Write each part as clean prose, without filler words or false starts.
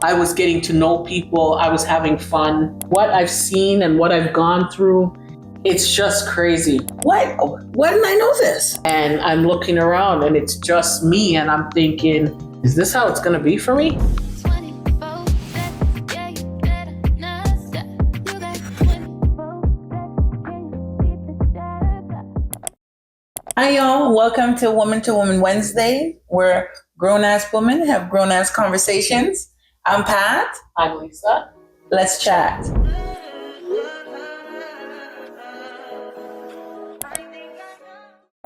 I was getting to know people. I was having fun. What I've seen and what I've gone through, it's just crazy. Why didn't I know this? And I'm looking around and it's just me and I'm thinking, is this how it's going to be for me? Hi y'all, welcome to Woman Wednesday, where grown-ass women have grown-ass conversations. I'm Pat. I'm Lisa. Let's chat.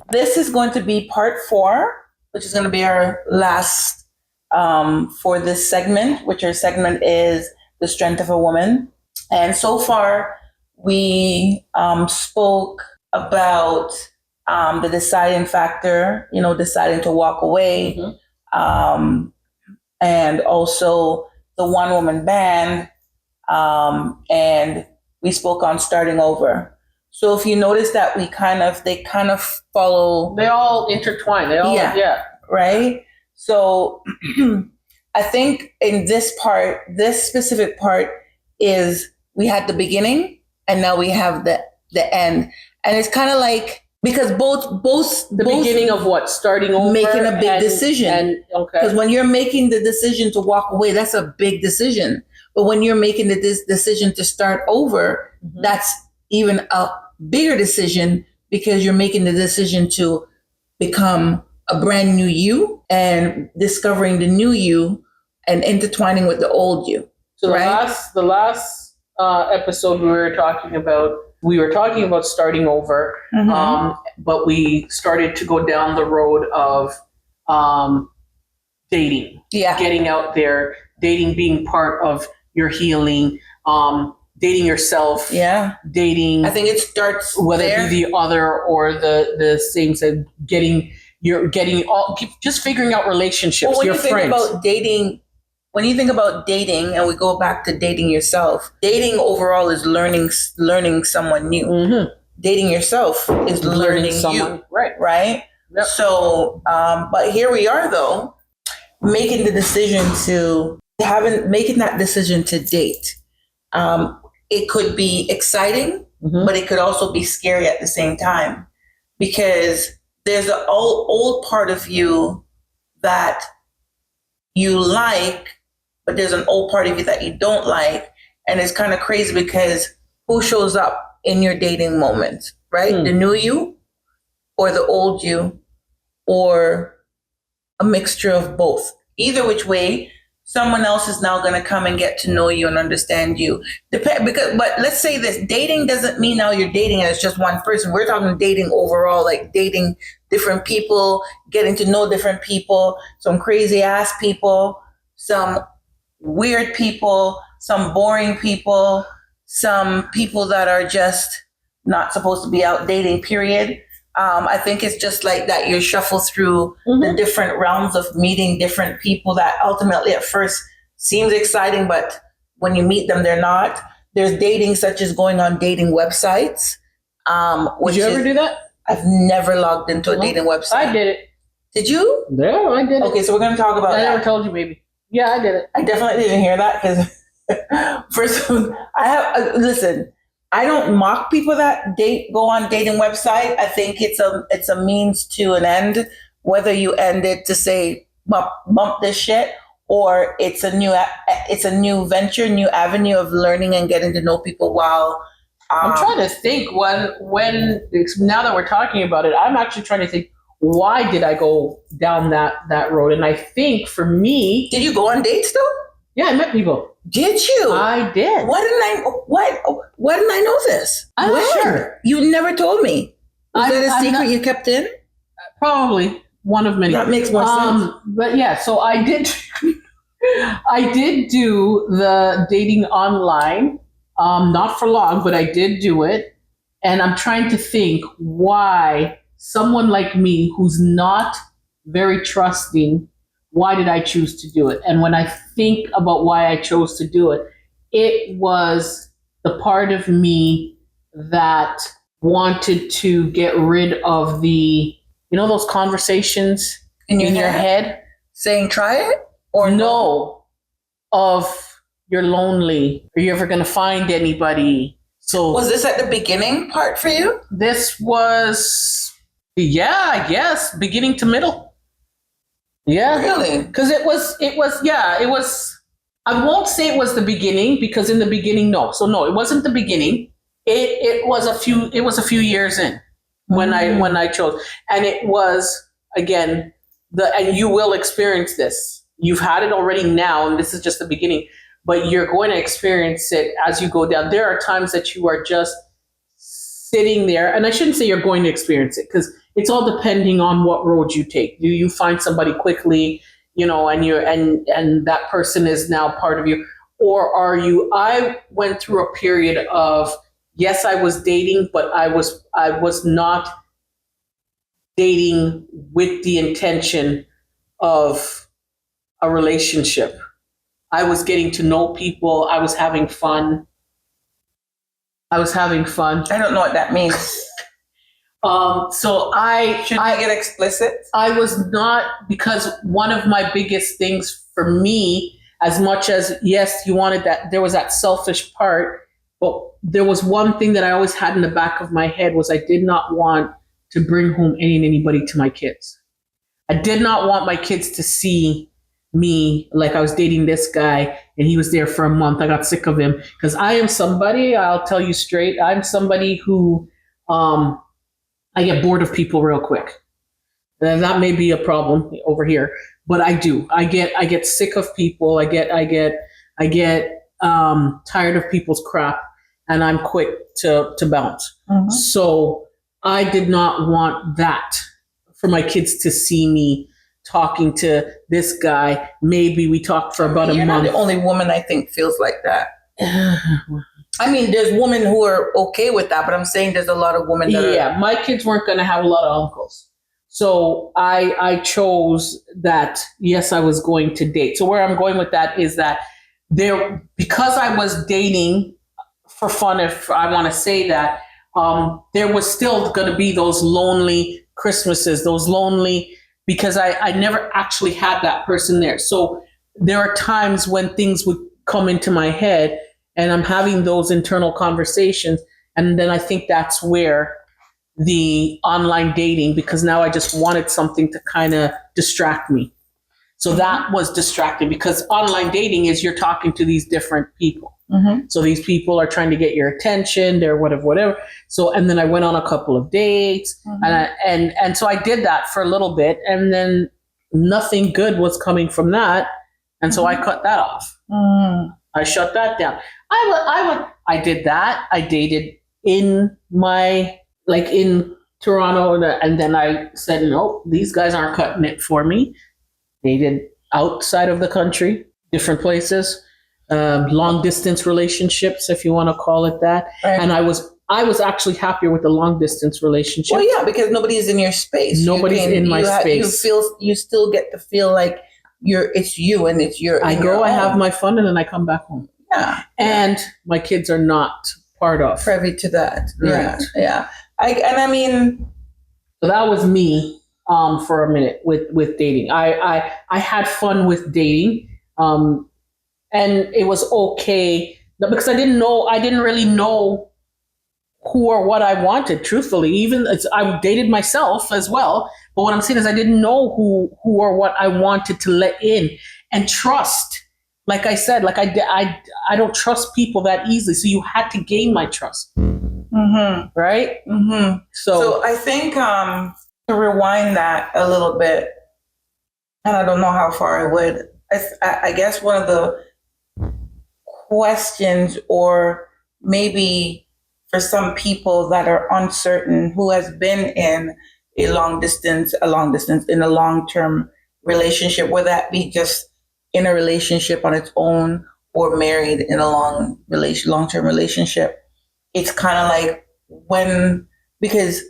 This is going to be part 4, which is going to be our last for this segment, which our segment is the strength of a woman. And so far, we spoke about the deciding factor, deciding to walk away, and also the one woman band, and we spoke on starting over. So if you notice that they kind of follow. They all intertwine. Yeah. Right. So I think in this specific part is we had the beginning and now we have the end, and it's kind of like. Because both beginning of what? Starting over? Making a big decision. Okay. Because when you're making the decision to walk away, that's a big decision. But when you're making the decision to start over, that's even a bigger decision because you're making the decision to become a brand new you and discovering the new you and intertwining with the old you. So right? the last episode we were talking about starting over, but we started to go down the road of dating, getting out there, dating being part of your healing, dating yourself, dating. I think it starts whether it be the other or the same. So getting just figuring out relationships. Well, when your you think friends. about dating. When you think about dating, and we go back to dating yourself, dating overall is learning someone new. Mm-hmm. Dating yourself is learning someone, you. Right? Yep. So, but here we are though, making that decision to date. It could be exciting, but it could also be scary at the same time because there's an old part of you that you like, but there's an old part of you that you don't like. And it's kind of crazy because who shows up in your dating moment, right? The new you or the old you or a mixture of both. Either which way, someone else is now going to come and get to know you and understand you. But let's say this, dating doesn't mean now you're dating as just one person. We're talking dating overall, like dating different people, getting to know different people, some crazy ass people, some weird people, some boring people, some people that are just not supposed to be out dating, period. I think it's just like that. You shuffle through the different realms of meeting different people that ultimately at first seems exciting, but when you meet them, they're not. There's dating such as going on dating websites. Did you ever do that? I've never logged into a dating website. I did it. Did you? Yeah, I did it. Okay, so we're going to talk about that. I never told you, maybe. Yeah, I did it. I definitely didn't hear that because first of all, listen, I don't mock people that go on dating website. I think it's a means to an end, whether you end it to say bump this shit or it's a new venture, new avenue of learning and getting to know people while I'm trying to think when now that we're talking about it, I'm actually trying to think, why did I go down that road? And I think for me, did you go on dates though? Yeah, I met people. Did you? I did. Why didn't I know this? I'm not sure. You never told me. Was that a secret you kept in? Probably one of many. That makes more sense. But yeah, so I did. I did do the dating online. Not for long, but I did do it. And I'm trying to think why someone like me who's not very trusting, why did I choose to do it? And when I think about why I chose to do it, it was the part of me that wanted to get rid of the, those conversations in your head saying try it or no. of you're lonely. Are you ever going to find anybody? So Was this at the beginning part for you? this was, yeah, I guess, beginning to middle. Yeah. Really? Because it was, I won't say it was the beginning because in the beginning, no. So no, it wasn't the beginning. It was a few years in when I chose. And it was, again, and you will experience this. You've had it already now, and this is just the beginning, but you're going to experience it as you go down. There are times that you are just sitting there, and I shouldn't say you're going to experience it because it's all depending on what road you take. Do you find somebody quickly, and that person is now part of you, or are you? I went through a period of, yes, I was dating, but I was not dating with the intention of a relationship. I was getting to know people. I was having fun. I don't know what that means. So Should I get explicit? I was not, because one of my biggest things for me, as much as, yes, you wanted that, there was that selfish part, but there was one thing that I always had in the back of my head was I did not want to bring home anybody to my kids. I did not want my kids to see me like I was dating this guy and he was there for a month. I got sick of him because I am somebody, I'll tell you straight, I'm somebody who I get bored of people real quick. And that may be a problem over here, but I do. I get sick of people. I get tired of people's crap, and I'm quick to bounce. Mm-hmm. So I did not want that for my kids to see me talking to this guy. Maybe we talked for about a month. You're not the only woman I think feels like that. I mean, there's women who are okay with that, but I'm saying there's a lot of women that my kids weren't going to have a lot of uncles. So I chose that, yes, I was going to date. So where I'm going with that is that because I was dating for fun, if I want to say that, there was still going to be those lonely Christmases, because I never actually had that person there. So there are times when things would come into my head and I'm having those internal conversations. And then I think that's where the online dating, because now I just wanted something to kind of distract me. So that was distracting, because online dating is you're talking to these different people. Mm-hmm. So these people are trying to get your attention, they're whatever. So, and then I went on a couple of dates, mm-hmm. and so I did that for a little bit, and then nothing good was coming from that. And so I cut that off. Mm. I shut that down. I did that. I dated in Toronto, and then I said, no, these guys aren't cutting it for me. Dated outside of the country, different places, long distance relationships, if you want to call it that. Right. And I was actually happier with the long distance relationship. Well, yeah, because nobody's in your space. Nobody's in my space. You still get to feel like it's you and it's your. I have my fun, and then I come back home. Yeah, and my kids are not part of privy to that. Right. Yeah. I mean, so that was me for a minute with dating. I had fun with dating, and it was okay because I didn't really know who or what I wanted. Truthfully, even I dated myself as well. But what I'm saying is I didn't know who or what I wanted to let in and trust. Like I said, I don't trust people that easily. So you had to gain my trust. Mm-hmm. Right? Mm-hmm. So I think to rewind that a little bit, and I don't know how far I would. I guess one of the questions, or maybe for some people that are uncertain, who has been in a long distance, in a long-term relationship, whether that be just in a relationship on its own or married in a long-term relationship. It's kind of like when is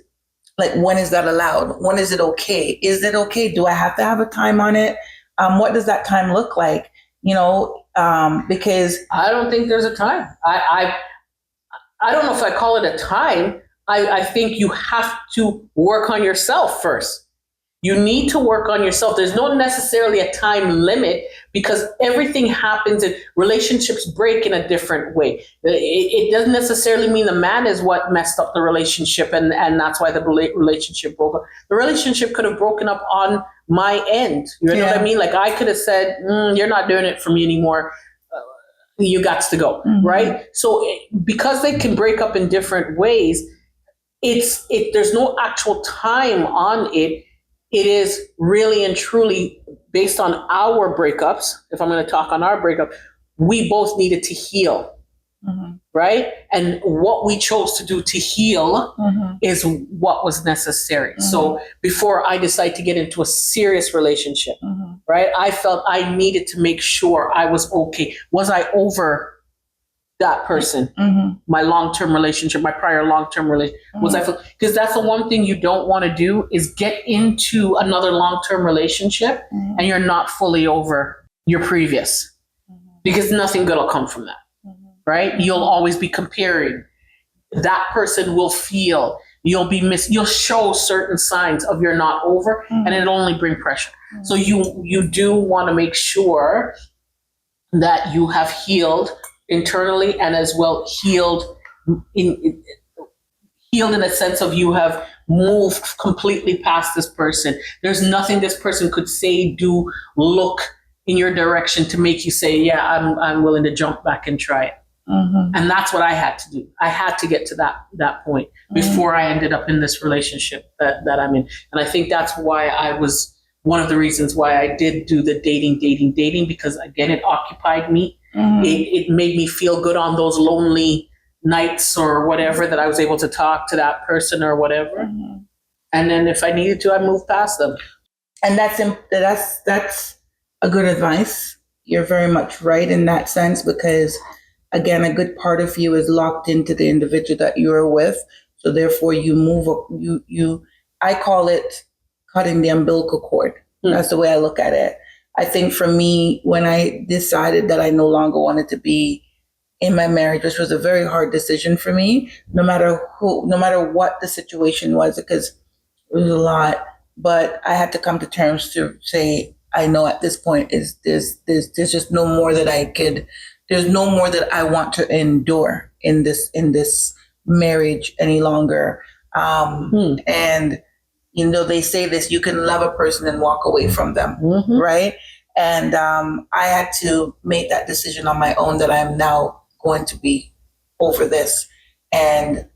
that allowed? When is it okay? Is it okay? Do I have to have a time on it? What does that time look like? Because I don't think there's a time. I don't know if I call it a time. I think you have to work on yourself first. You need to work on yourself. There's no necessarily a time limit because everything happens and relationships break in a different way. It doesn't necessarily mean the man is what messed up the relationship and that's why the relationship broke up. The relationship could have broken up on my end. You know what I mean? Like I could have said, you're not doing it for me anymore. You got to go, right? So because they can break up in different ways, there's no actual time on it. It is really and truly based on our breakups. If I'm going to talk on our breakup, we both needed to heal, right? And what we chose to do to heal is what was necessary. So before I decided to get into a serious relationship, right, I felt I needed to make sure I was okay. Was I over that person, my long-term relationship, my prior long-term relationship, because that's the one thing you don't want to do is get into another long-term relationship and you're not fully over your previous, because nothing good will come from that, right? You'll always be comparing. That person will feel you'll show certain signs of you're not over, and it'll only bring pressure. So you do want to make sure that you have healed internally and as well healed in a sense of you have moved completely past this person. There's nothing this person could say, do, look in your direction to make you say, yeah, I'm willing to jump back and try it. And that's what I had to do. I had to get to that point before I ended up in this relationship that I'm in. And I think that's why I was one of the reasons why I did do the dating, because again, it occupied me. It made me feel good on those lonely nights or whatever that I was able to talk to that person or whatever. And then if I needed to, I moved past them. And that's a good advice. You're very much right in that sense, because again, a good part of you is locked into the individual that you are with. So therefore you move, I call it cutting the umbilical cord. That's the way I look at it. I think for me, when I decided that I no longer wanted to be in my marriage, which was a very hard decision for me, no matter what the situation was, because it was a lot, but I had to come to terms to say, I know at this point there's just no more that there's no more that I want to endure in this marriage any longer. And they say this, you can love a person and walk away from them, right? And I had to make that decision on my own that I'm now going to be over this and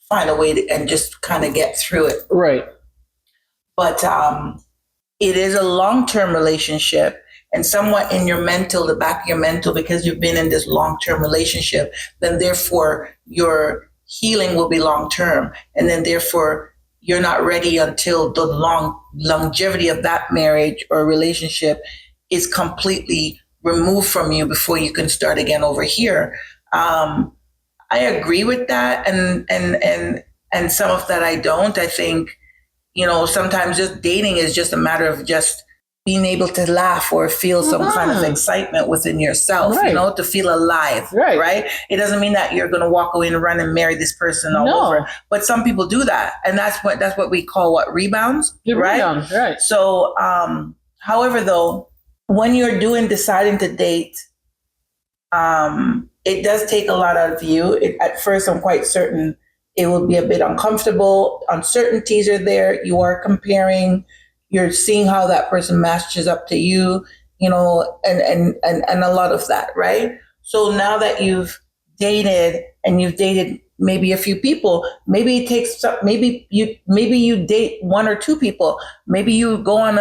find a way to, and just kind of get through it. Right. But it is a long-term relationship, and somewhat in your mental, the back of your mental, because you've been in this long-term relationship, then therefore your healing will be long-term. And then therefore you're not ready until the longevity of that marriage or relationship is completely removed from you before you can start again over here. I agree with that, and some of that I don't. I think, sometimes just dating is just a matter of just being able to laugh or feel some kind of excitement within yourself, to feel alive, right? It doesn't mean that you're going to walk away and run and marry this person all over. But some people do that. And that's what we call rebounds, right? Rebounds, right. So, however, though, when you're deciding to date, it does take a lot out of you. At first, I'm quite certain it will be a bit uncomfortable. Uncertainties are there. You are comparing. You're seeing how that person matches up to you, and a lot of that, right? So now that you've dated maybe a few people, maybe it takes maybe you date one or two people, maybe you go on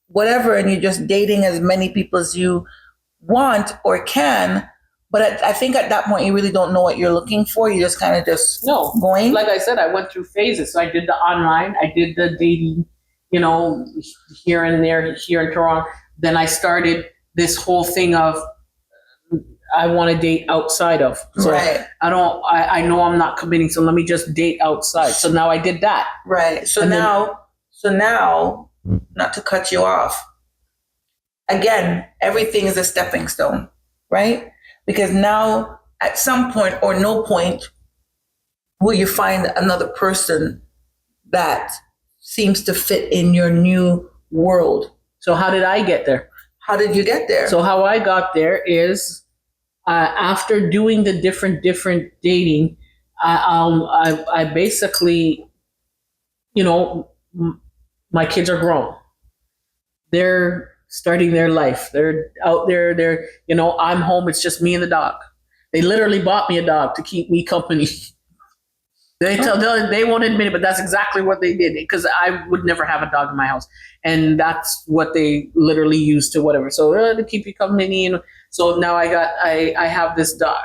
whatever, and you're just dating as many people as you want or can. But I think at that point, you really don't know what you're looking for. You just kind of going. Like I said, I went through phases. So I did the online, I did the dating, here and there, here in Toronto. Then I started this whole thing of I want to date outside of. So right. I know I'm not committing, so let me just date outside. So now I did that. Right. So now, not to cut you off, again, everything is a stepping stone, right? Because now at some point or no point will you find another person that seems to fit in your new world. So how did I get there? How did you get there? So how I got there is after doing the different dating, I basically, you know, my kids are grown. They're starting their life. They're out there. They're, I'm home. It's just me and the dog. They literally bought me a dog to keep me company. They won't admit it, but that's exactly what they did, because I would never have a dog in my house, and that's what they literally used to whatever. So to keep you company, So now I have this dog,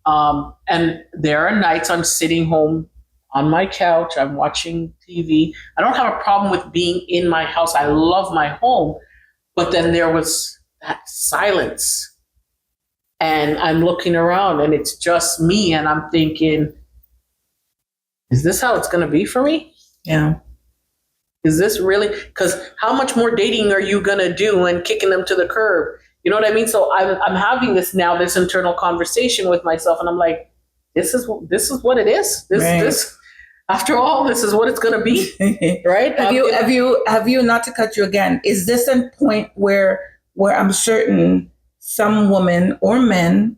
and there are nights I'm sitting home on my couch, I'm watching TV. I don't have a problem with being in my house. I love my home, but then there was that silence, and I'm looking around, and it's just me, and I'm thinking, is this how it's going to be for me? Yeah. Is this really? Because how much more dating are you going to do and kicking them to the curb? You know what I mean? So I'm having this internal conversation with myself, and I'm like, this is what it is. This after all, this is what it's going to be, right? Have you not to cut you again? Is this a point where I'm certain some women or men,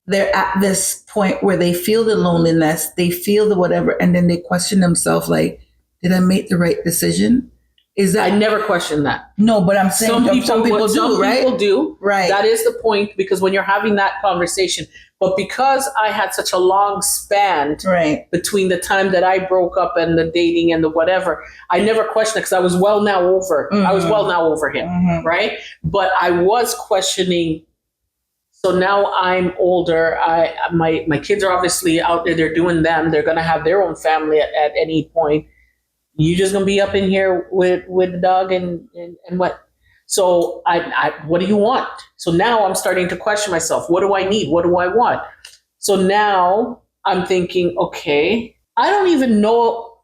they're at this point where they feel the loneliness, they feel the whatever, and then they question themselves like, did I make the right decision? Is that I never question that. No, but I'm saying some people do, right? People do. Right. That is the point, because when you're having that conversation, but because I had such a long span between the time that I broke up and the dating and the whatever, I never questioned it, because I was well now over. Mm-hmm. I was well now over him, right? But I was questioning. So now I'm older. My kids are obviously out there. They're doing them. They're going to have their own family at any point. You just going to be up in here with the dog and what? So I what do you want? So now I'm starting to question myself. What do I need? What do I want? So now I'm thinking, okay, I don't even know.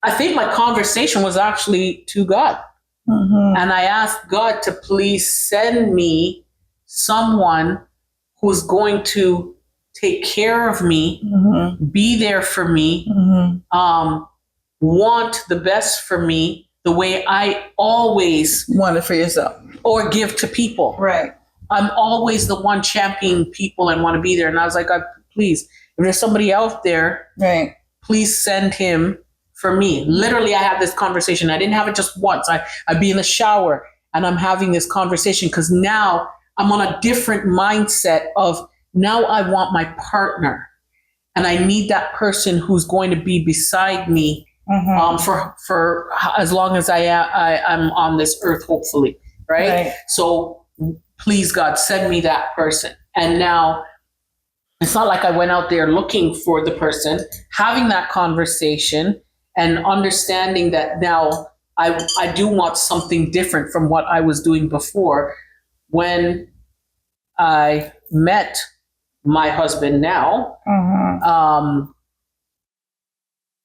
I think my conversation was actually to God. Mm-hmm. And I asked God to please send me someone who's going to take care of me, be there for me, want the best for me the way I always want it for yourself or give to people. Right. I'm always the one championing people and want to be there. And I was like, God, please, if there's somebody out there, please send him for me. Literally, I had this conversation. I didn't have it just once. I'd be in the shower and I'm having this conversation, because now I'm on a different mindset of, now I want my partner, and I need that person who's going to be beside me for as long as I'm on this earth, hopefully, right? So please, God, send me that person. And now it's not like I went out there looking for the person. Having that conversation and understanding that now I do want something different from what I was doing before. When I met my husband now,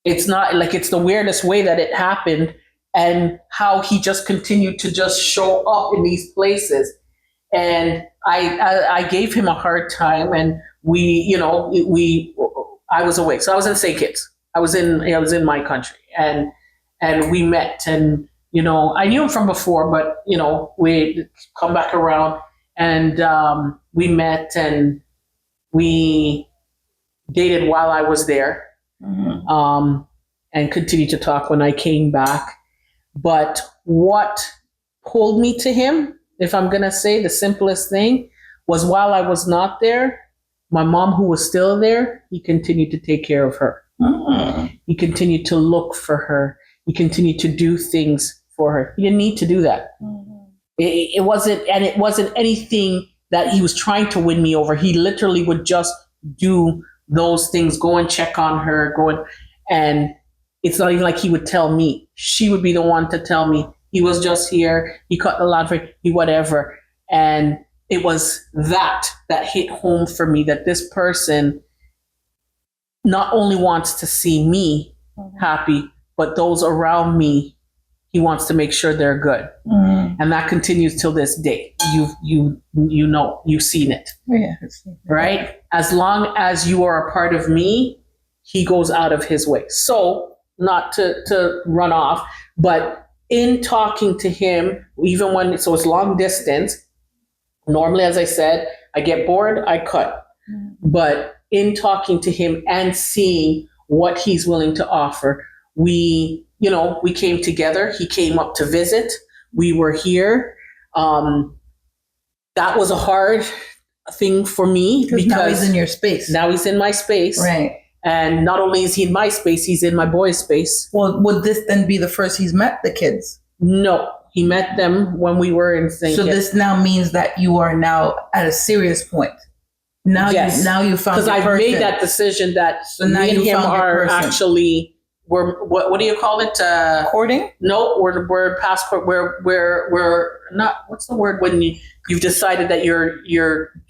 it's not like, it's the weirdest way that it happened, and how he just continued to just show up in these places. And I gave him a hard time, and I was away. So I was in St. Kitts. I was in my country, and we met, and I knew him from before, but we come back around, and we met, and we dated while I was there, and continued to talk when I came back. But what pulled me to him, if I'm going to say the simplest thing, was while I was not there, my mom, who was still there, he continued to take care of her. He continued to look for her. He continued to do things for her. He didn't need to do that. It wasn't anything that he was trying to win me over. He literally would just do those things, go and check on her, and it's not even like he would tell me. She would be the one to tell me. He was just here. He cut the lawn for he whatever. And it was that hit home for me, that this person not only wants to see me happy, but those around me, he wants to make sure they're good. And that continues till this day. You've seen it. Right? As long as you are a part of me, he goes out of his way. So not to run off, but in talking to him, even when, so it's long distance, normally, as I said, I get bored, I cut. But in talking to him and seeing what he's willing to offer, we came together. He came up to visit. We were here. That was a hard thing for me because now he's in your space. Now he's in my space. Right. And not only is he in my space, he's in my boy's space. Well, would this then be the first he's met the kids? No, he met them when we were in St. So this now means that you are now at a serious point. Now, yes. you found because I've made that decision that now me and him are actually what do you call it? Courting? No, we're passport. We're not. What's the word when you've decided that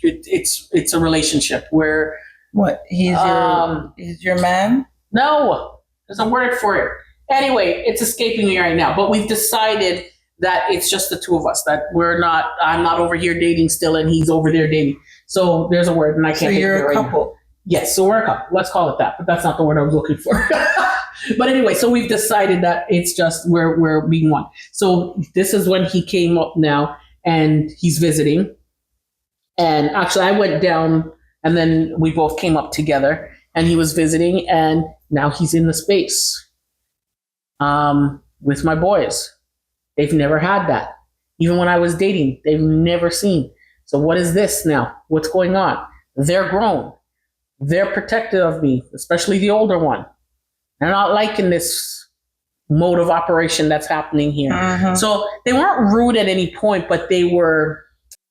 it's a relationship where what he's your man? No, there's a word for it. Anyway, it's escaping me right now. But we've decided that it's just the two of us. That I'm not over here dating still, and he's over there dating. So there's a word, and I can't. So you're a couple. Now. Yes, so we're a couple. Let's call it that. But that's not the word I was looking for. But anyway, so we've decided that it's just we're being one. So this is when he came up now, and he's visiting. And actually, I went down, and then we both came up together, and he was visiting, and now he's in the space with my boys. They've never had that. Even when I was dating, they've never seen. So what is this now? What's going on? They're grown. They're protective of me, especially the older one. They're not liking this mode of operation that's happening here. Uh-huh. So they weren't rude at any point, but they were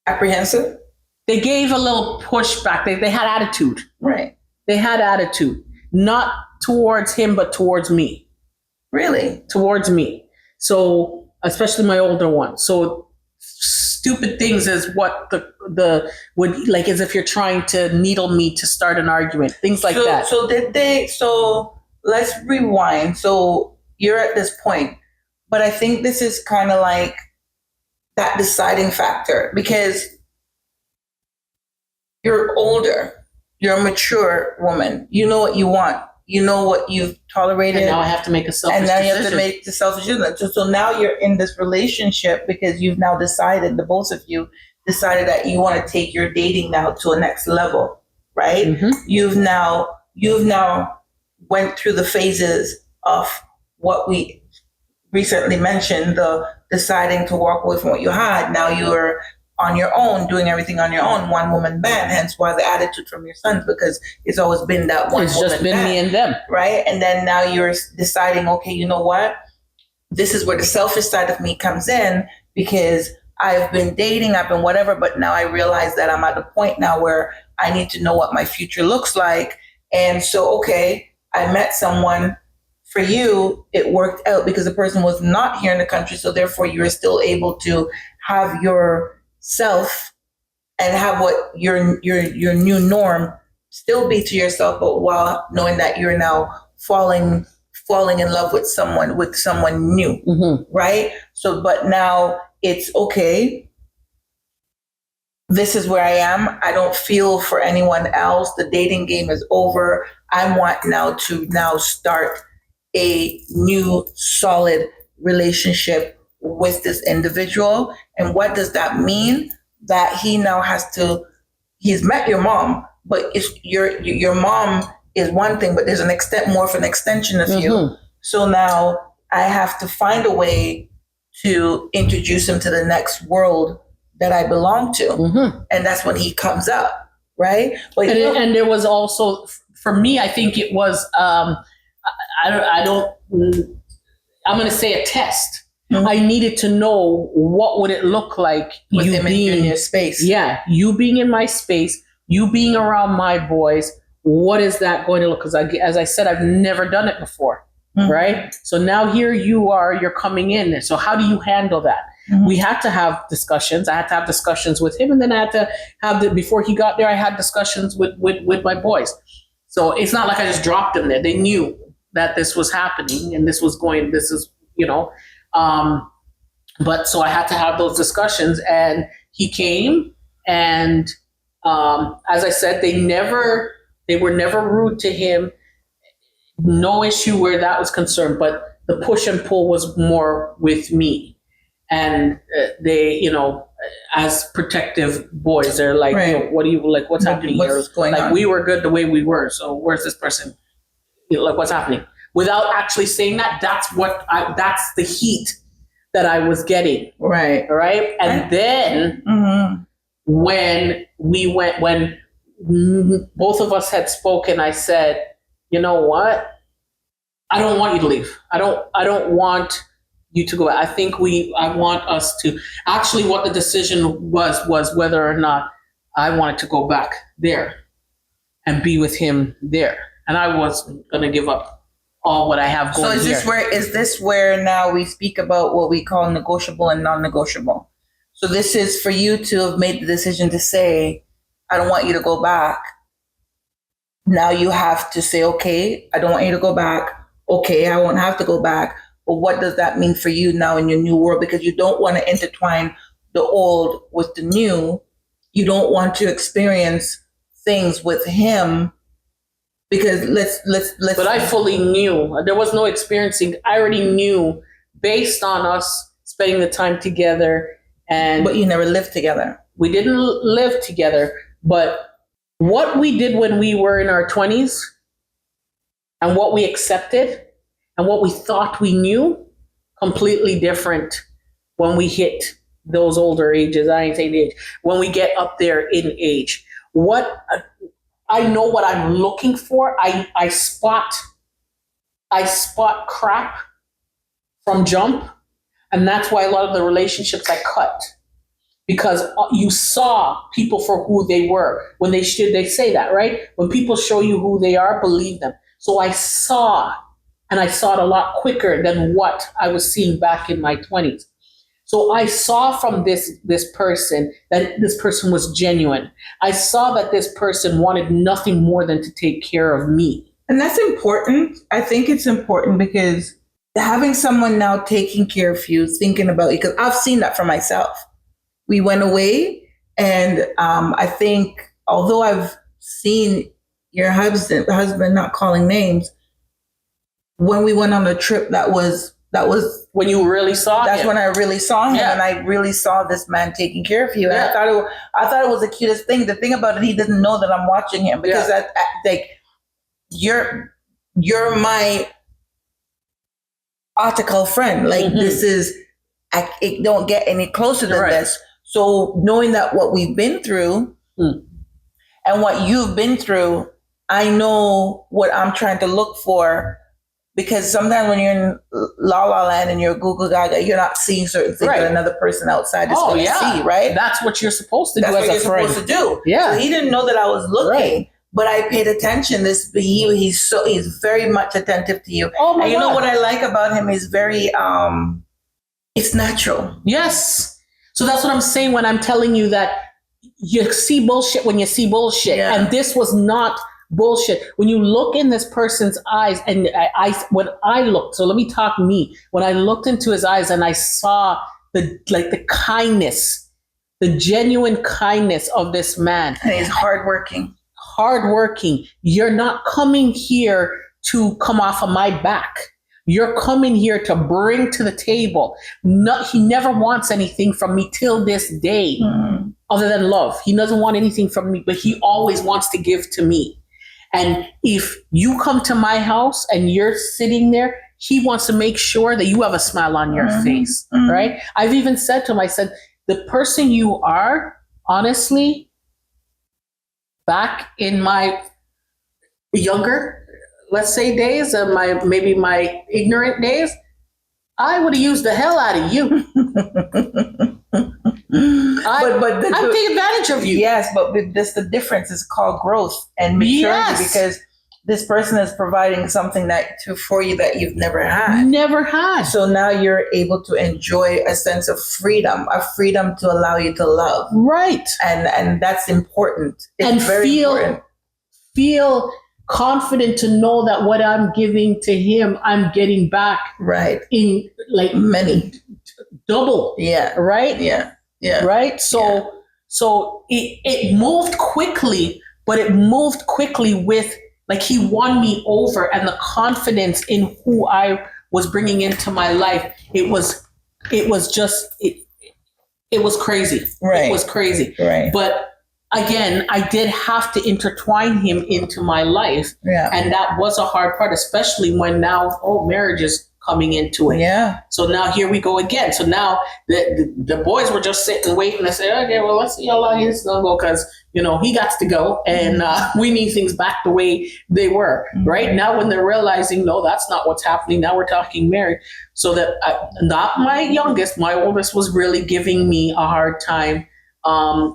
apprehensive. They gave a little pushback. They had attitude. Right. They had attitude, not towards him, but towards me. Really? Towards me. So especially my older one. So stupid things is what the would like as if you're trying to needle me to start an argument, things like that. So let's rewind. So you're at this point, but I think this is kind of like that deciding factor because you're older, you're a mature woman, you know what you want, you know what you've tolerated. And now I have to make a selfish decision. And now you have to make the selfish decision. So now you're in this relationship because you've now decided, the both of you decided that you want to take your dating now to a next level, right? Mm-hmm. You've now went through the phases of what we recently mentioned, the deciding to walk away from what you had. Now you're on your own, doing everything on your own, one woman band, hence why the attitude from your sons, because it's always been that one woman band. It's just been me and them. Right? And then now you're deciding, okay, you know what? This is where the selfish side of me comes in because I've been dating, I've been whatever, but now I realize that I'm at a point now where I need to know what my future looks like. And so, okay, I met someone. For you, it worked out because the person was not here in the country. So therefore, you're still able to have yourself and have what your new norm still be to yourself, but while knowing that you're now falling in love with someone new, mm-hmm. right? So, but now it's okay. This is where I am. I don't feel for anyone else. The dating game is over. I want now to start a new solid relationship with this individual. And what does that mean? That he now he's met your mom, but it's your mom is one thing, but there's more of an extension of you. Mm-hmm. So now I have to find a way to introduce him to the next world that I belong to. Mm-hmm. And that's when he comes up, right? But and there was also, for me, I think it was, I'm going to say a test. Mm-hmm. I needed to know what would it look like with him being in your space. Yeah, you being in my space, you being around my boys. What is that going to look? Because as I said, I've never done it before, mm-hmm. right? So now here you're coming in. So how do you handle that? Mm-hmm. We had to have discussions. I had to have discussions with him, and then I had to have before he got there. I had discussions with my boys. So it's not like I just dropped them there. They knew that this was happening and this is, but so I had to have those discussions, and he came, and as I said, they were never rude to him. no issue where that was concerned, but the push and pull was more with me. And they, as protective boys, they're like, Right. what do you like? What's happening here? What's going Like, on? we were good the way we were. So where's this person? Like, what's happening? Without actually saying that, that's the heat that I was getting. Right. Right. And then when both of us had spoken, I said, you know what? I don't want you to leave. I don't want you to go. I want us to actually, what the decision was whether or not I wanted to go back there and be with him there. And I wasn't going to give up all what I have going. So is this where now we speak about what we call negotiable and non-negotiable? So this is for you to have made the decision to say, I don't want you to go back. Now you have to say, okay, I don't want you to go back. Okay, I won't have to go back. But what does that mean for you now in your new world? Because you don't want to intertwine the old with the new. You don't want to experience things with him. Because let's. But I fully knew there was no experiencing. I already knew based on us spending the time together, but you never lived together. We didn't live together, but what we did when we were in our 20s and what we accepted and what we thought we knew, completely different when we hit those older ages. I ain't saying age. When we get up there in age, I know what I'm looking for. I spot crap from jump. And that's why a lot of the relationships I cut, because you saw people for who they were. When they say that, right? When people show you who they are, believe them. So I saw it a lot quicker than what I was seeing back in my 20s. So I saw from this person that this person was genuine. I saw that this person wanted nothing more than to take care of me. And that's important. I think it's important because having someone now taking care of you, thinking about you, because I've seen that for myself. We went away, and I think, although I've seen your husband, not calling names, when we went on a trip, that was when you really saw him. That's when I really saw him, Yeah. and I really saw this man taking care of you. And Yeah. I thought it was the cutest thing. The thing about it, he doesn't know that I'm watching him, because you're my article friend. Like, this is, it don't get any closer than this. So knowing that what we've been through and what you've been through, I know what I'm trying to look for. Because sometimes when you're in La La Land and you're Google Gaga, you're not seeing certain things that another person outside is going to see, right? That's what you're supposed to do. That's what you're supposed to do. Yeah. So he didn't know that I was looking, but I paid attention. He's very much attentive to you. Oh my and you know God. what I like about him is very, it's natural. Yes. So that's what I'm saying when I'm telling you that you see bullshit when you see bullshit. Yeah. And this was not bullshit. When you look in this person's eyes, and when I looked into his eyes and I saw the kindness, the genuine kindness of this man. And he's hardworking. You're not coming here to come off of my back. You're coming here to bring to the table. He never wants anything from me till this day, other than love. He doesn't want anything from me, but he always wants to give to me. And if you come to my house and you're sitting there, he wants to make sure that you have a smile on your face, right? I've even said to him, I said, the person you are, honestly, back in my younger, let's say, days, maybe my ignorant days, I would have used the hell out of you. I'm taking advantage of you. Yes, but the difference is called growth and maturity, because this person is providing something for you that you've never had. So now you're able to enjoy a sense of freedom, to allow you to love. Right. And that's important. It's and very important. Feel confident to know that what I'm giving to him, I'm getting back. Right. In like many. Double. Yeah. Right? Yeah. Yeah. Right? So it moved quickly, but it moved quickly with Like he won me over, and the confidence in who I was bringing into my life, it was just, it was crazy. Right. It was crazy. Right. But again, I did have to intertwine him into my life. Yeah. And that was a hard part, especially when now, marriage is coming into it. Yeah. So now here we go again. So now the boys were just sitting waiting. I said, okay, well, let's see how long he's going to go, because, he got to go, and we need things back the way they were. Mm-hmm. Right now, when they're realizing, no, that's not what's happening. Now we're talking marriage. So that not my youngest, my oldest was really giving me a hard time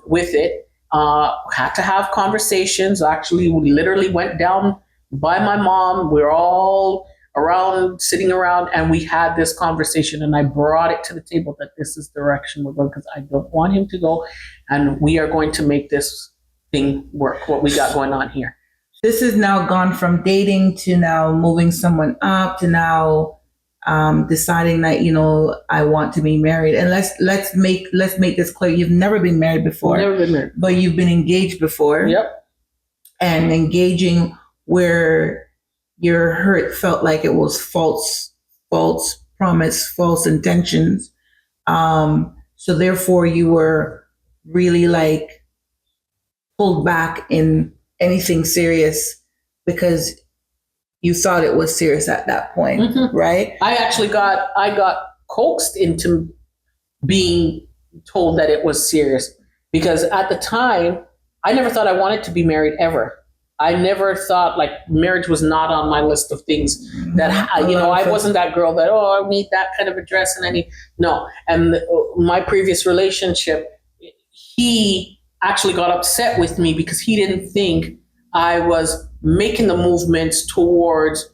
with it. Had to have conversations. Actually, we literally went down by my mom. We're all sitting around, and we had this conversation, and I brought it to the table that this is the direction we're going, because I don't want him to go, and we are going to make this thing work, what we got going on here. This has now gone from dating to now moving someone up to now deciding that, I want to be married. And let's make this clear. You've never been married before. Never been married. But you've been engaged before. Yep. And engaging where your hurt felt like it was false promise, false intentions. So therefore you were really like pulled back in anything serious because you thought it was serious at that point, Mm-hmm. right? I got coaxed into being told that it was serious, because at the time I never thought I wanted to be married ever. I never thought, like, marriage was not on my list of things that, I wasn't that girl that, I need that kind of a dress and no. And my previous relationship, he actually got upset with me because he didn't think I was making the movements towards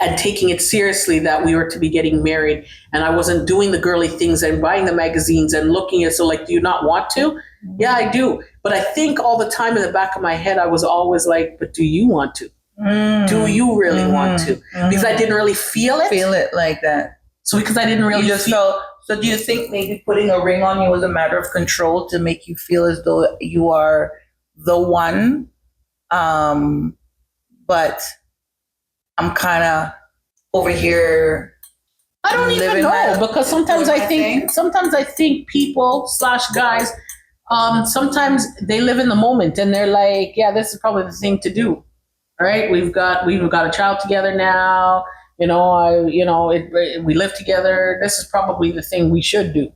and taking it seriously that we were to be getting married. And I wasn't doing the girly things and buying the magazines and looking at, so like, do you not want to? Yeah, I do. But I think all the time in the back of my head, I was always like, but do you want to? Do you really want to? Because I didn't really feel it. Feel it like that. So because I didn't really feel. So do you think maybe putting a ring on you was a matter of control to make you feel as though you are the one? But I'm kind of over here. I don't even know, because sometimes I think people / guys, sometimes they live in the moment and they're like, yeah, this is probably the thing to do. Right? We've got a child together now. We live together. This is probably the thing we should do.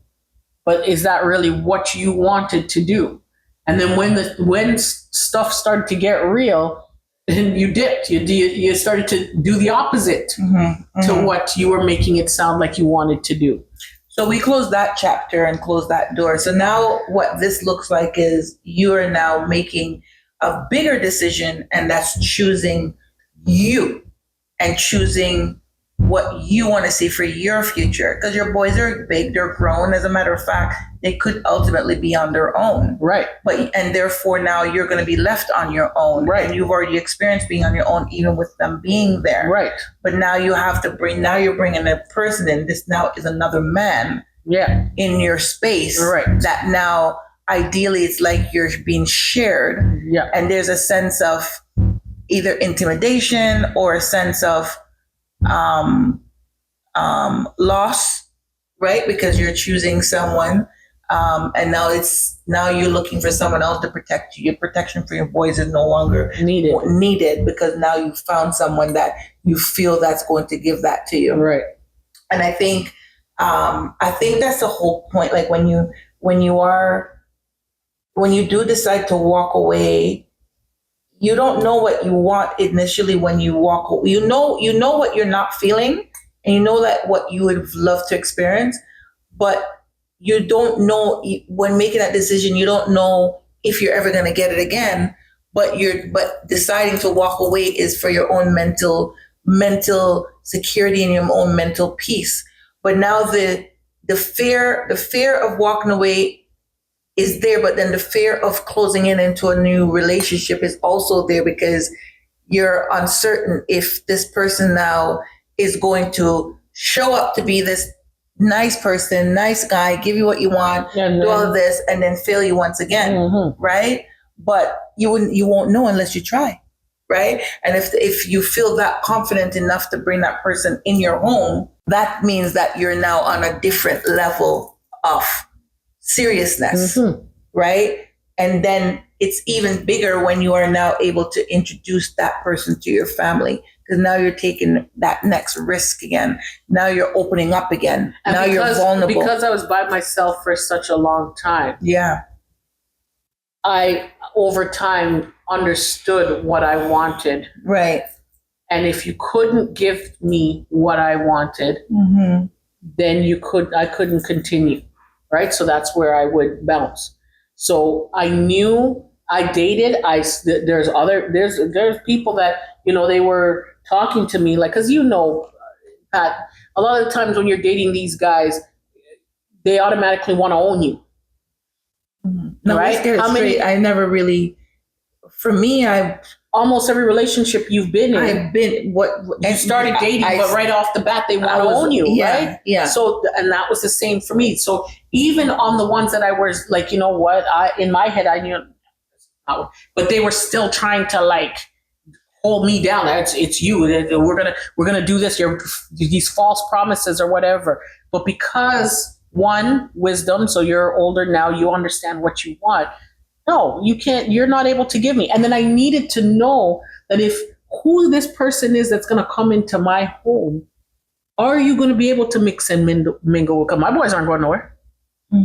But is that really what you wanted to do? And then when stuff started to get real, and you dipped, you started to do the opposite to what you were making it sound like you wanted to do. So we closed that chapter and closed that door. So now what this looks like is you are now making a bigger decision, and that's choosing you and choosing what you want to see for your future. Because your boys are big, they're grown. As a matter of fact, they could ultimately be on their own. Right. And therefore now you're going to be left on your own. Right. And you've already experienced being on your own, even with them being there. Right. But now you're bringing a person in. This now is another man. Yeah. In your space. Right. That now ideally it's like you're being shared. Yeah. And there's a sense of either intimidation or a sense of loss, right? Because you're choosing someone, and now you're looking for someone else to protect you. Your protection for your boys is no longer needed because now you found someone that you feel that's going to give that to you, right? And I think that's the whole point. Like when you do decide to walk away, you don't know what you want initially when you walk away. You know what you're not feeling, and you know that what you would love to experience, but you don't know when making that decision. You don't know if you're ever going to get it again. But deciding to walk away is for your own mental security and your own mental peace. But now the fear of walking away is there, but then the fear of closing into a new relationship is also there because you're uncertain if this person now is going to show up to be this nice person, nice guy, give you what you want, do all of this, and then fail you once again, right? But you won't know unless you try, right? And if you feel that confident enough to bring that person in your home, that means that you're now on a different level of seriousness, right? And then it's even bigger when you are now able to introduce that person to your family, because now you're taking that next risk again. Now you're opening up again. And now you're vulnerable. Because I was by myself for such a long time. Yeah. I, over time, understood what I wanted. Right. And if you couldn't give me what I wanted, then I couldn't continue, right? So that's where I would bounce. So I knew I dated. There's people that, they were talking to me, like, cause Pat, a lot of the times when you're dating these guys, they automatically want to own you. No, right? How many? I never really. For me, almost every relationship you've been in. I've been you started dating, but right off the bat they want to own you, right? Yeah. So, and that was the same for me. So even on the ones that I was like, in my head I knew, but they were still trying to like hold me down. It's you. We're gonna do this. These false promises or whatever. But because one, wisdom. So you're older now. You understand what you want. No, you can't. You're not able to give me. And then I needed to know that if who this person is that's going to come into my home, are you going to be able to mix and mingle? Because my boys aren't going nowhere.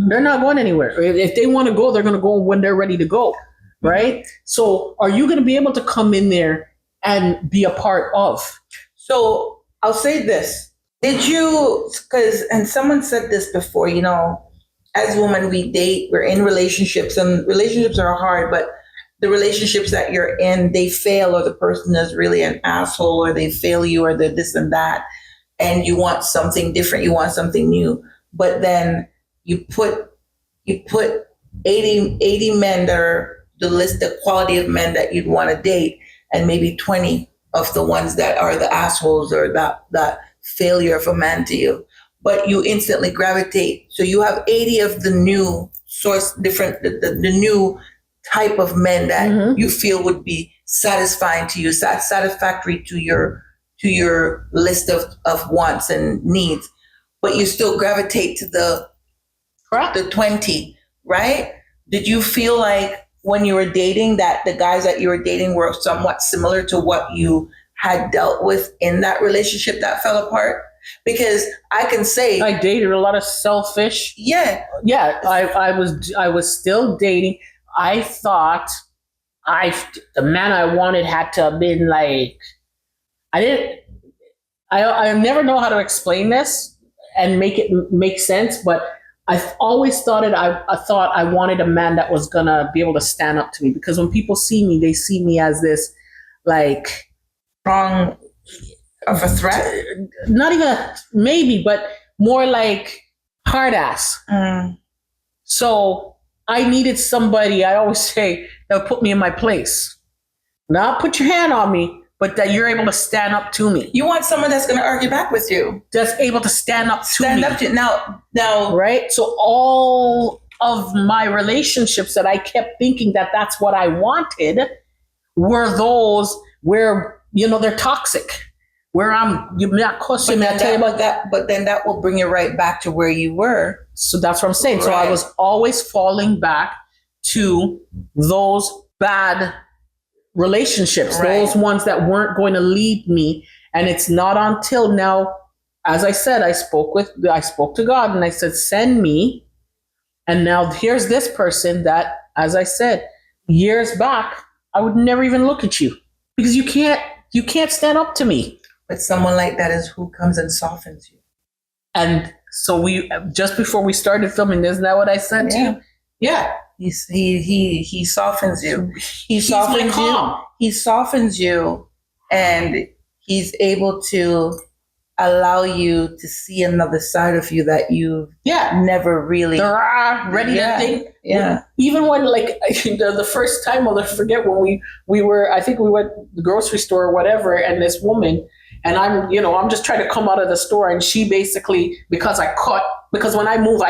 They're not going anywhere. If they want to go, they're going to go when they're ready to go, right? So are you going to be able to come in there and be a part of? So I'll say this. And someone said this before, as women, we date, we're in relationships, and relationships are hard, but the relationships that you're in, they fail, or the person is really an asshole, or they fail you, or they're this and that, and you want something different, you want something new. But then you put 80 men that are the quality of men that you'd want to date, and maybe 20 of the ones that are the assholes or that failure of a man to you. But you instantly gravitate. So you have 80 of the new the new type of men that you feel would be satisfying to you, satisfactory to your list of wants and needs. But you still gravitate to the 20, right? Did you feel like when you were dating that the guys that you were dating were somewhat similar to what you had dealt with in that relationship that fell apart? Because I can say I dated a lot of selfish. Yeah. I was still dating. I thought the man I wanted had to have been like, I never know how to explain this and make it make sense, but I've always thought I thought I wanted a man that was gonna be able to stand up to me, because when people see me, they see me as this like strong of a threat. Not even maybe, but more like hard ass. So I needed somebody, I always say, that would put me in my place. Not put your hand on me, but that you're able to stand up to me. You want someone that's going to argue back with you. That's able to stand up to me. Now. Right? So all of my relationships that I kept thinking that that's what I wanted were those where, they're toxic. Where you're not questioning me. I tell you about that, but then that will bring you right back to where you were. So that's what I'm saying. Right. So I was always falling back to those bad relationships, those ones that weren't going to lead me. And it's not until now, as I said, I spoke to God and I said, send me. And now here's this person that, as I said, years back, I would never even look at you because you can't stand up to me. But someone like that is who comes and softens you. And so just before we started filming, isn't that what I said to you? Yeah. He softens you. He softens you. He softens you, and he's able to allow you to see another side of you that you never really ready to think. Yeah. Even when the first time, I'll never forget when we were, I think we went to the grocery store or whatever, and this woman, and I'm just trying to come out of the store, and she basically, because when I move,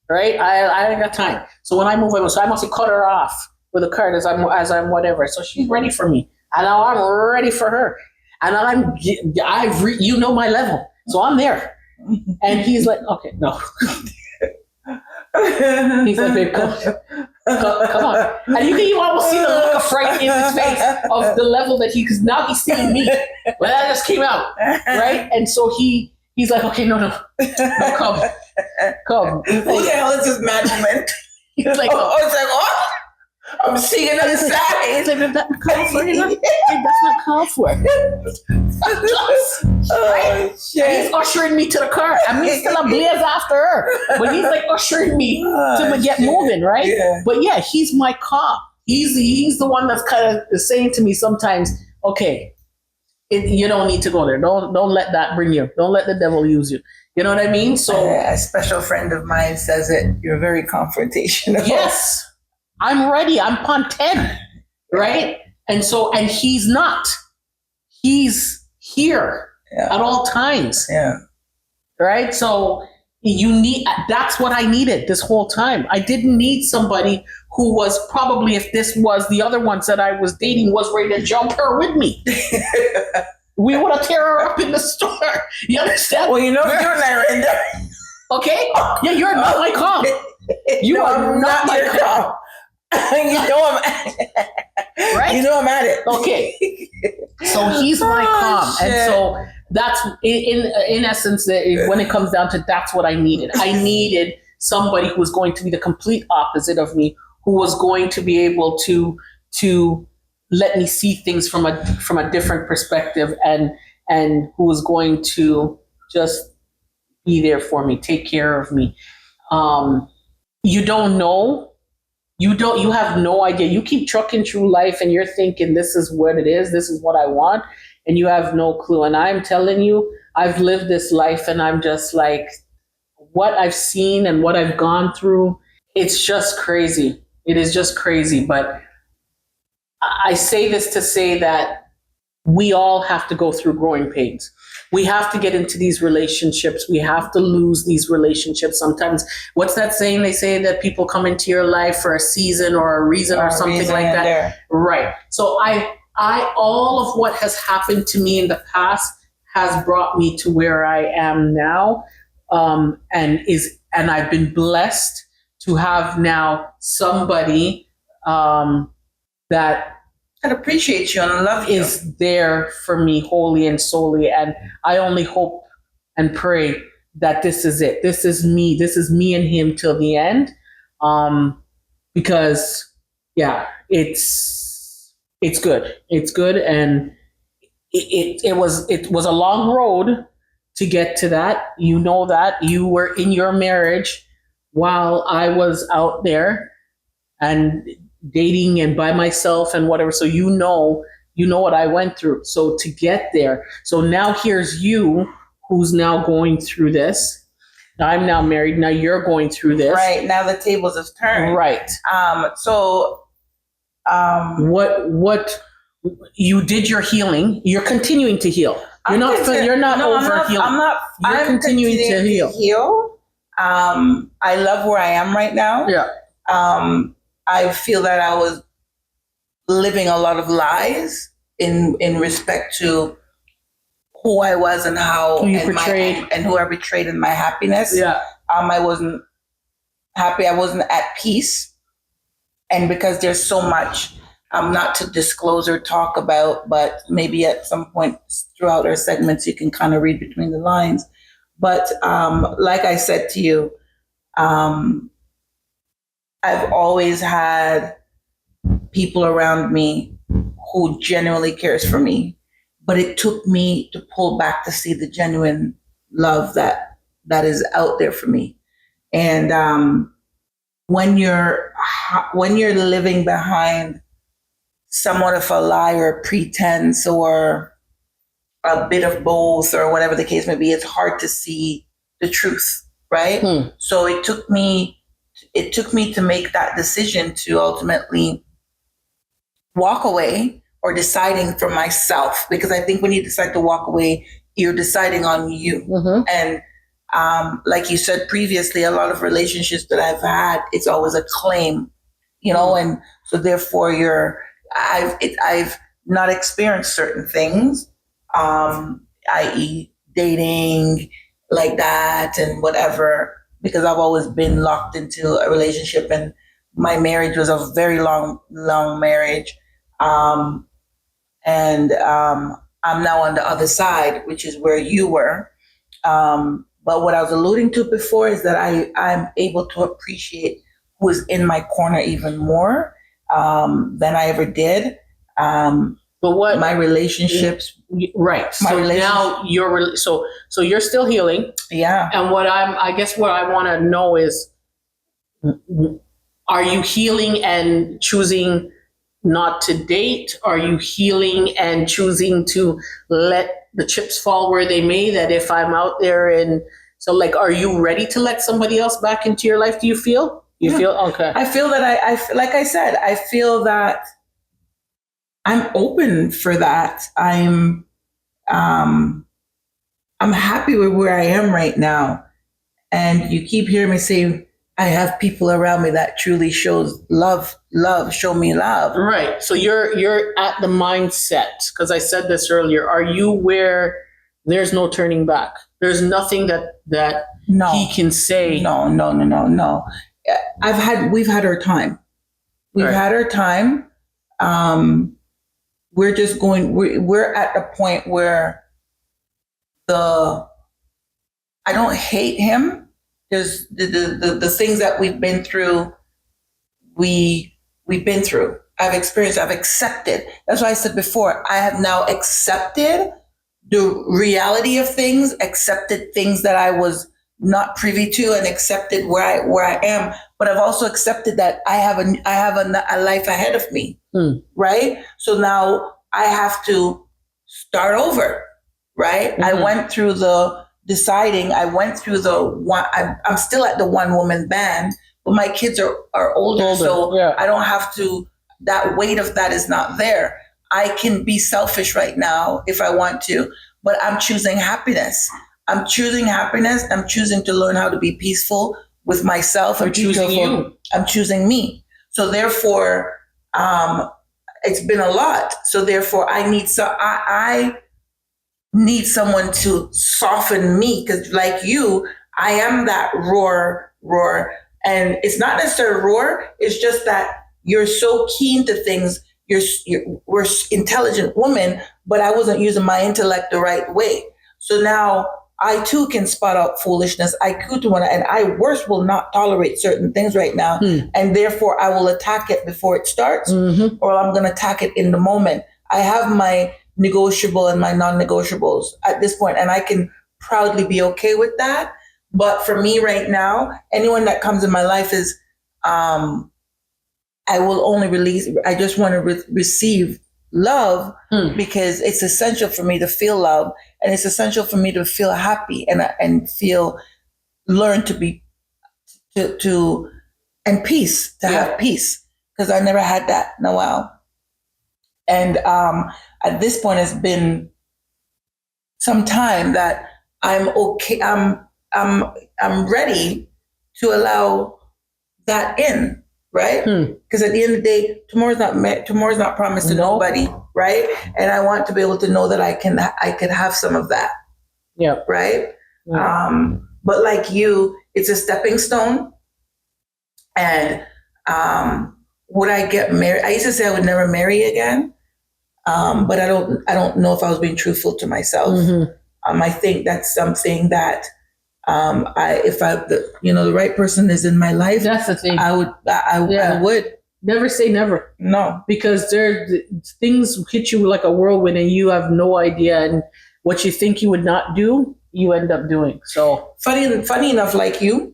right? I ain't got time. So when I move, I move. So I must have cut her off with a card as I'm whatever. So she's ready for me. And now I'm ready for her. And you know my level. So I'm there. And he's like, okay, no. He's like, babe, come on. And you can even almost see the look of fright in his face of the level that because now he's seeing me. Well, that just came out, right? And so he's like, okay, no, come. Who the hell is this management? He's like, it's like, oh, I'm seeing another side. He's like, that's not called for. That's not called for. Right? He's ushering me to the car. I mean, still a blaze after her, but he's like ushering me to get moving, right? Yeah. But yeah, he's my cop. He's the one that's kind of saying to me sometimes, okay, you don't need to go there. Don't let that bring you. Don't let the devil use you. You know what I mean? So a special friend of mine says it. You're very confrontational. Yes, I'm ready. I'm on 10, right? And he's not. He's here at all times. Yeah. Right? So that's what I needed this whole time. I didn't need somebody who was probably, if this was the other ones that I was dating, was ready to jump her with me. We would have tear her up in the store. You understand? Well, you know, you're not in there. Okay? Yeah, you're not my comp. You are not my comp. You know I'm right? You know I'm at it. Okay. So he's my calm. Shit. And so that's in essence when it comes down to that's what I needed. I needed somebody who was going to be the complete opposite of me, who was going to be able to let me see things from a different perspective and who was going to just be there for me, take care of me. You don't know. You have no idea. You keep trucking through life and you're thinking this is what it is. This is what I want. And you have no clue. And I'm telling you, I've lived this life and I'm just like, what I've seen and what I've gone through, it's just crazy. It is just crazy. But I say this to say that we all have to go through growing pains. We have to get into these relationships. We have to lose these relationships. Sometimes, what's that saying? They say that people come into your life for a season or a reason or something like that. There. Right. So I all of what has happened to me in the past has brought me to where I am now. And I've been blessed to have now somebody that appreciates you and love you. Is there for me wholly and solely. And I only hope and pray that this is it. This is me. This is me and him till the end. Because it's good. It's good. And it was a long road to get to that. You know that you were in your marriage while I was out there and dating and by myself and whatever. So you know what I went through. So to get there. So now here's you who's now going through this. I'm now married. Now you're going through this. Right. Now the tables have turned. Right. What you did your healing. You're continuing to heal. You're not over healing. I'm continuing to heal. I love where I am right now. Yeah. I feel that I was living a lot of lies in respect to who I was and how you portrayed and who I betrayed in my happiness. Yeah. I wasn't happy. I wasn't at peace. And because there's so much not to disclose or talk about, but maybe at some point throughout our segments, you can kind of read between the lines. But like I said to you, I've always had people around me who genuinely cares for me, but it took me to pull back to see the genuine love that is out there for me. And when you're living behind somewhat of a lie or a pretense or a bit of both or whatever the case may be, it's hard to see the truth, right? So it took me to make that decision to ultimately walk away or deciding for myself, because I think when you decide to walk away, you're deciding on you. Mm-hmm. And like you said previously, a lot of relationships that I've had, it's always a claim, and so therefore I've not experience certain things, i.e., dating like that and whatever, because I've always been locked into a relationship, and my marriage was a very long, long marriage. And I'm now on the other side, which is where you were. But what I was alluding to before is that I'm able to appreciate who is in my corner even more than I ever did. But what My relationships, right? My So relationship- now you're so you're still healing, yeah. and I guess what I want to know is, are you healing and choosing not to date? Are you healing and choosing to let the chips fall where they may? That if I'm out there, and so like, are you ready to let somebody else back into your life? Do you feel? You feel okay? I feel that I like I said, I feel that I'm open for that. I'm happy with where I am right now. And you keep hearing me say, I have people around me that truly shows love, show me love. Right. So you're at the mindset, because I said this earlier. Are you where there's no turning back? There's nothing that No, he can say. no. We've had our time. We've Right. had our time. We're just going, we're at a point where I don't hate him. There's the things that we've been through, we've been through. I've experienced, I've accepted. That's why I said before, I have now accepted the reality of things, accepted things that I was not privy to, and accepted where I am. But I've also accepted that I have a life ahead of me, right? So now I have to start over, right? I went through the deciding. I went through the one. I'm still at the one woman band, but my kids are older, so yeah. I don't have to. That weight of that is not there. I can be selfish right now if I want to, but I'm choosing happiness. I'm choosing happiness. I'm choosing to learn how to be peaceful with myself. I'm choosing you. I'm choosing me. So therefore, it's been a lot. So therefore, I need someone to soften me, because like you, I am that roar, and it's not necessarily roar. It's just that you're so keen to things. We're intelligent women, but I wasn't using my intellect the right way. So now I too can spot out foolishness. I could want to, and I worse will not tolerate certain things right now, and therefore I will attack it before it starts, or I'm going to attack it in the moment. I have my negotiable and my non-negotiables at this point, and I can proudly be okay with that. But for me right now, anyone that comes in my life is, I will only release. I just want to receive love, because it's essential for me to feel love, and it's essential for me to feel happy and feel, learn to be and peace, to have peace, because I never had that in a while. And at this point, it's been some time that I'm okay. I'm ready to allow that in, right? Because at the end of the day, tomorrow's not promised to nobody, right? And I want to be able to know that I can have some of that, right? But like you, it's a stepping stone. And would I get married? I used to say I would never marry again. But I don't know if I was being truthful to myself. I think that's something that if the right person is in my life, That's the thing. I would Never say never. No, because things hit you like a whirlwind, and you have no idea, and what you think you would not do, you end up doing. So funny enough, like you,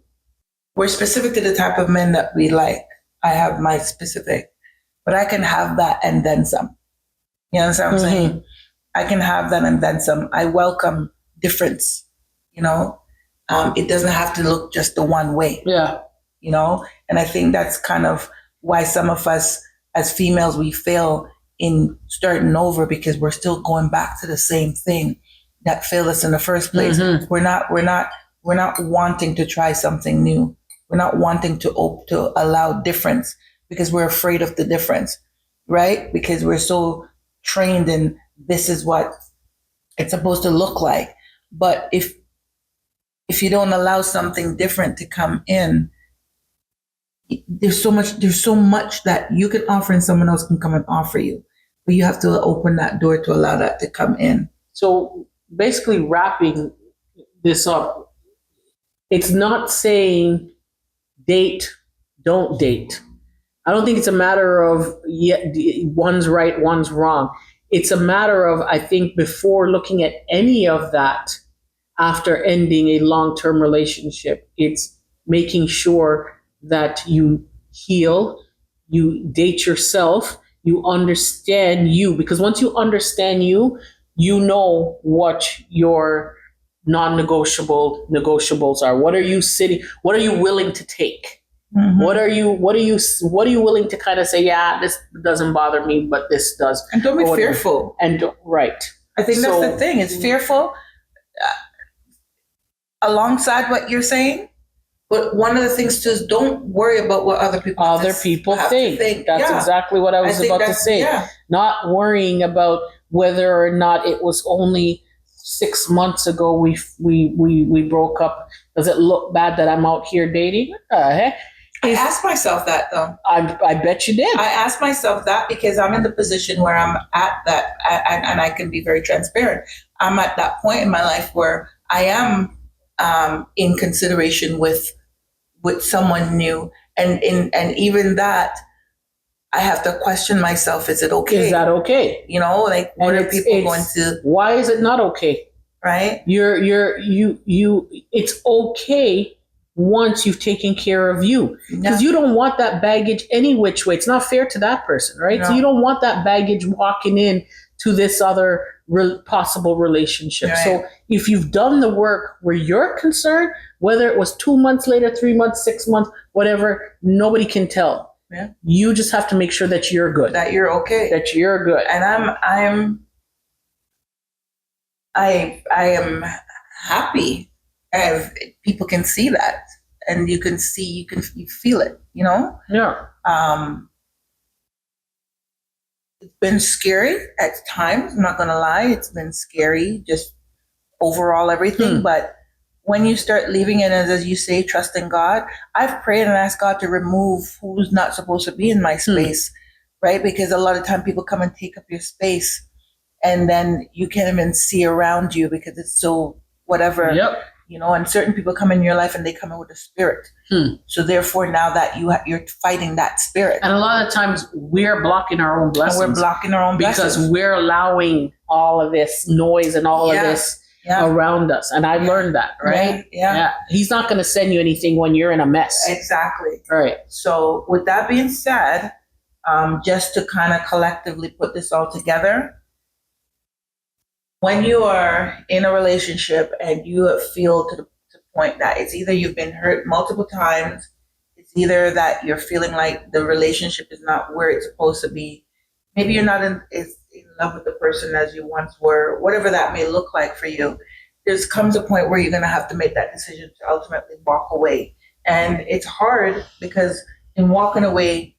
we're specific to the type of men that we like. I have my specific, but I can have that and then some. You know what I'm saying? I can have that and then some. I welcome difference, it doesn't have to look just the one way. Yeah. And I think that's kind of why some of us as females, we fail in starting over, because we're still going back to the same thing that failed us in the first place. We're not wanting to try something new. We're not wanting to allow difference, because we're afraid of the difference, right? Because we're so trained in this is what it's supposed to look like. But if you don't allow something different to come in, there's so much that you can offer and someone else can come and offer you. But you have to open that door to allow that to come in. So basically, wrapping this up, it's not saying date, don't date. I don't think it's a matter of one's right, one's wrong. It's a matter of, I think, before looking at any of that after ending a long-term relationship, it's making sure that you heal, you date yourself, you understand you, because once you understand you, you know what your negotiables are. What are you willing to take? Mm-hmm. What are you willing to kind of say, yeah, this doesn't bother me, but this does. And don't be fearful. Right. I think that's the thing. It's fearful alongside what you're saying. But one of the things too is don't worry about what other people think. That's exactly what I was about to say. Yeah. Not worrying about whether or not it was only 6 months ago we broke up. Does it look bad that I'm out here dating? I asked myself that though. I bet you did. I asked myself that because I'm in the position where I'm at that, and I can be very transparent. I'm at that point in my life where I am in consideration with someone new, and even that, I have to question myself. Is it okay? Is that okay? You know, like what are people going to? Why is it not okay? Right? It's okay once you've taken care of you, because you don't want that baggage any which way. It's not fair to that person, right? No. So you don't want that baggage walking in to this other possible relationship. Right. So if you've done the work where you're concerned, whether it was 2 months later, 3 months, 6 months, whatever, nobody can tell. Yeah. You just have to make sure that you're good. That you're okay. That you're good. And I am happy. People can see that, and you feel it, you know? Yeah. It's been scary at times. I'm not going to lie. It's been scary, just overall everything. But when you start leaving it, as you say, trusting God, I've prayed and asked God to remove who's not supposed to be in my space, right? Because a lot of time people come and take up your space, and then you can't even see around you because it's so whatever. Yep. You know, and certain people come in your life and they come in with a spirit. So therefore, now that you're fighting that spirit. And a lot of times we're blocking our own blessings. And we're blocking our own blessings. Because we're allowing all of this noise and all of this around us. And I've learned that, right? Yeah. He's not going to send you anything when you're in a mess. Exactly. Right. So with that being said, just to kind of collectively put this all together, when you are in a relationship and you feel to the point that it's either you've been hurt multiple times, it's either that you're feeling like the relationship is not where it's supposed to be, maybe you're not in love with the person as you once were, whatever that may look like for you, there's comes a point where you're going to have to make that decision to ultimately walk away. And it's hard because in walking away,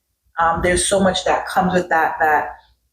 there's so much that comes with that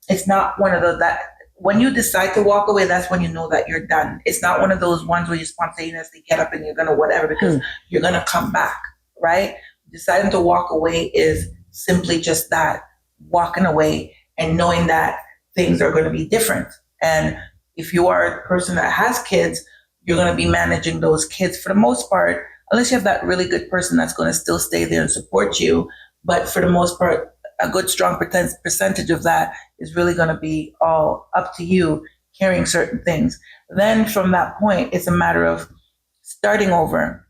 it's not one of those that when you decide to walk away, that's when you know that you're done. It's not one of those ones where you spontaneously get up and you're going to whatever because you're going to come back, right? Deciding to walk away is simply just that, walking away and knowing that things are going to be different. And if you are a person that has kids, you're going to be managing those kids for the most part, unless you have that really good person that's going to still stay there and support you. But for the most part, a good strong percentage of that is really going to be all up to you carrying certain things. Then from that point, it's a matter of starting over.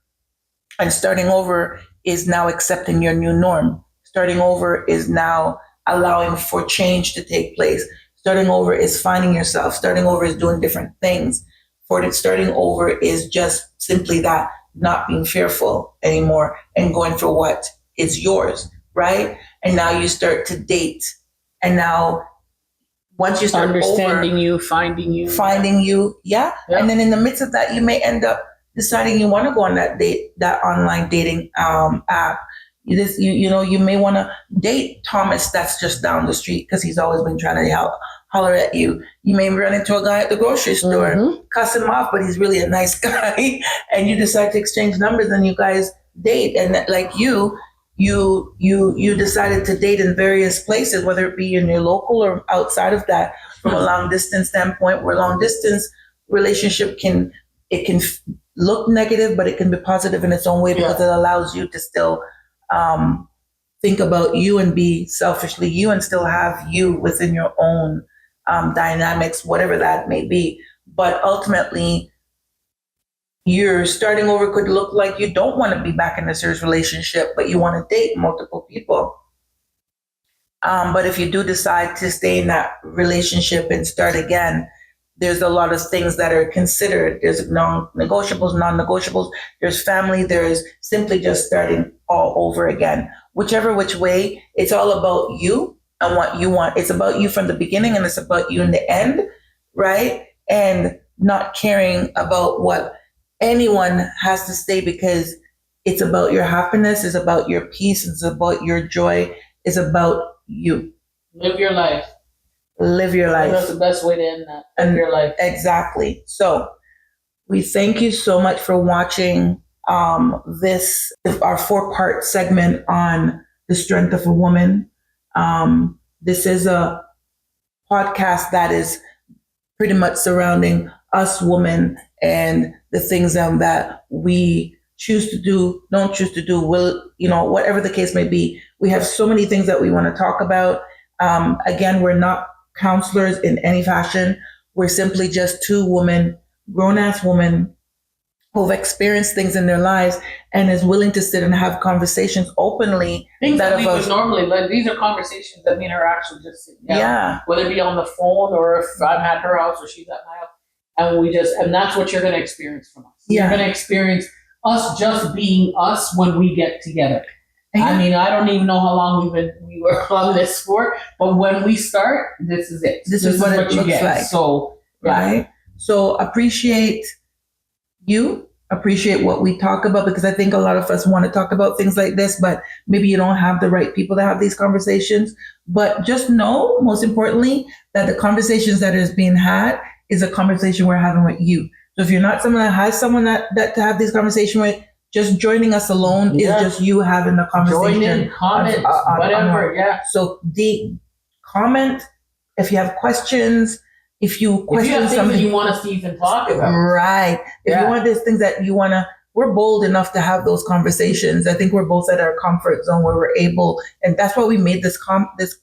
And starting over is now accepting your new norm. Starting over is now allowing for change to take place. Starting over is finding yourself. Starting over is doing different things. Starting over is just simply that, not being fearful anymore and going for what is yours, right? And now you start to date. And now once you start understanding you, finding you. Yeah. And then in the midst of that, you may end up deciding you want to go on that online dating app. You may want to date Thomas that's just down the street because he's always been trying to help holler at you. You may run into a guy at the grocery store, cuss him off, but he's really a nice guy, and you decide to exchange numbers and you guys date. And like you decided to date in various places, whether it be in your local or outside of that, from a long distance standpoint, where long distance relationship can look negative, but it can be positive in its own way because it allows you to still think about you and be selfishly you and still have you within your own dynamics, whatever that may be. But ultimately, you're starting over could look like you don't want to be back in a serious relationship, but you want to date multiple people. But if you do decide to stay in that relationship and start again, there's a lot of things that are considered. There's non-negotiables, non-negotiables. There's family. There's simply just starting all over again. Whichever which way, it's all about you and what you want. It's about you from the beginning and it's about you in the end, right? And not caring about what anyone has to say, because it's about your happiness, it's about your peace, it's about your joy, it's about you. Live your life. Live your life. That's the best way to end that. Live your life. Exactly. So we thank you so much for watching our 4-part segment on the strength of a woman. This is a podcast that is pretty much surrounding us women and the things that we choose to do, don't choose to do, whatever the case may be. We have so many things that we want to talk about. Again, we're not counselors in any fashion. We're simply just two women, grown-ass women, who've experienced things in their lives and is willing to sit and have conversations openly. Things that we would normally, like, these are conversations that me and her actually just sit down. Yeah. Whether it be on the phone or if I'm at her house or she's at my house. And that's what you're going to experience from us. Yeah. You're going to experience us just being us when we get together. I mean, I don't even know how long we were on this for, but when we start, this is it. This is what it looks like. So, right. So appreciate what we talk about, because I think a lot of us want to talk about things like this, but maybe you don't have the right people to have these conversations. But just know, most importantly, that the conversations that is being had is a conversation we're having with you. So if you're not someone that has someone that to have this conversation with, just joining us alone is just you having the conversation. Join in, comment, whatever, So comment if you have questions, if you have things that you want us to even talk about. Right. If you want these things that you want to, we're bold enough to have those conversations. I think we're both at our comfort zone where we're able, and that's why we made this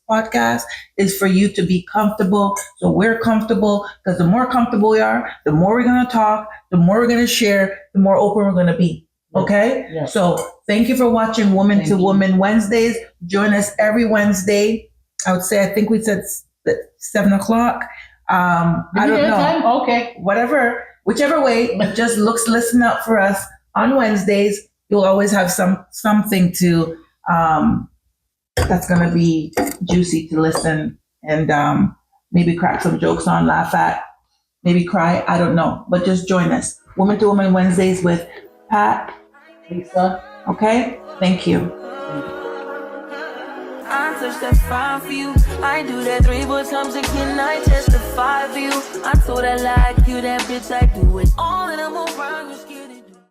podcast, is for you to be comfortable. So we're comfortable, because the more comfortable we are, the more we're going to talk, the more we're going to share, the more open we're going to be. Okay? Yeah. So thank you for watching Woman to Woman Wednesdays. Join us every Wednesday. I think we said 7:00. I don't know. Time? Okay. Whatever, whichever way, just listen out for us on Wednesdays. You'll always have something to that's gonna be juicy to listen and maybe crack some jokes on, laugh at, maybe cry. I don't know, but just join us. Woman to Woman Wednesdays with Pat, Lisa. Okay, thank you. I touch that 5 for you. I do that 3 more times again. I testify for you. I told her like you, that bitch. I do it all, and I'm around you.